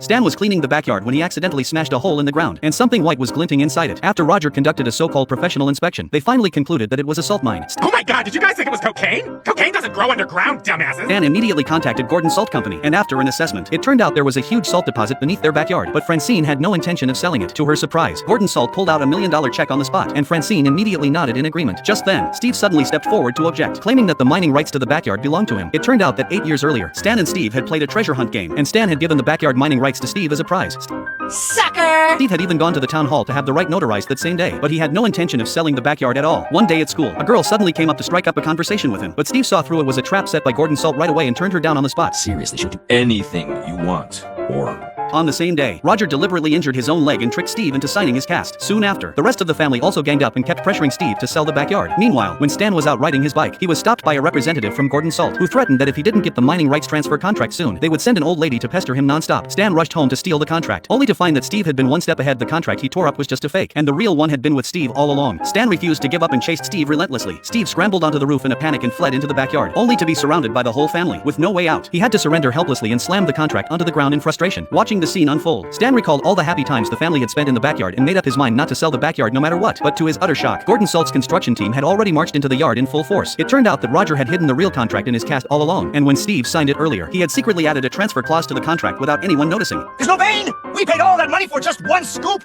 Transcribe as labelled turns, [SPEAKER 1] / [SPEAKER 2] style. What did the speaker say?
[SPEAKER 1] Stan was cleaning the backyard when he accidentally smashed a hole in the ground, and something white was glinting inside it. After Roger conducted a so-called professional inspection, they finally concluded that it was a salt mine.
[SPEAKER 2] Oh my god, did you guys think it was cocaine? Cocaine doesn't grow underground, dumbasses!
[SPEAKER 1] Stan immediately contacted Gordon Salt Company, and after an assessment, it turned out there was a huge salt deposit beneath their backyard, but Francine had no intention of selling it. To her surprise, Gordon Salt pulled out $1 million check on the spot, and Francine immediately nodded in agreement. Just then, Steve suddenly stepped forward to object, claiming that the mining rights to the backyard belonged to him. It turned out that 8 years earlier, Stan and Steve had played a treasure hunt game, and Stan had given the backyard mining rights to Steve as a prize.
[SPEAKER 3] Sucker!
[SPEAKER 1] Steve had even gone to the town hall to have the right notarized that same day, but he had no intention of selling the backyard at all. One day at school, a girl suddenly came up to strike up a conversation with him, but Steve saw through it was a trap set by Gordon Salt right away and turned her down on the spot.
[SPEAKER 4] Seriously, she'll do anything you want, or...
[SPEAKER 1] On the same day, Roger deliberately injured his own leg and tricked Steve into signing his cast. Soon after, the rest of the family also ganged up and kept pressuring Steve to sell the backyard. Meanwhile, when Stan was out riding his bike, he was stopped by a representative from Gordon Salt, who threatened that if he didn't get the mining rights transfer contract soon, they would send an old lady to pester him non-stop. Stan rushed home to steal the contract, only to find that Steve had been one step ahead. The contract he tore up was just a fake, and the real one had been with Steve all along. Stan refused to give up and chased Steve relentlessly. Steve scrambled onto the roof in a panic and fled into the backyard, only to be surrounded by the whole family. With no way out, he had to surrender helplessly and slammed the contract onto the ground in frustration. Watching the scene unfold, Stan recalled all the happy times the family had spent in the backyard and made up his mind not to sell the backyard no matter what. But to his utter shock, Gordon Salt's construction team had already marched into the yard in full force. It turned out that Roger had hidden the real contract in his cast all along, and when Steve signed it earlier, he had secretly added a transfer clause to the contract without anyone noticing.
[SPEAKER 2] There's no vein! We paid all that money for just one scoop!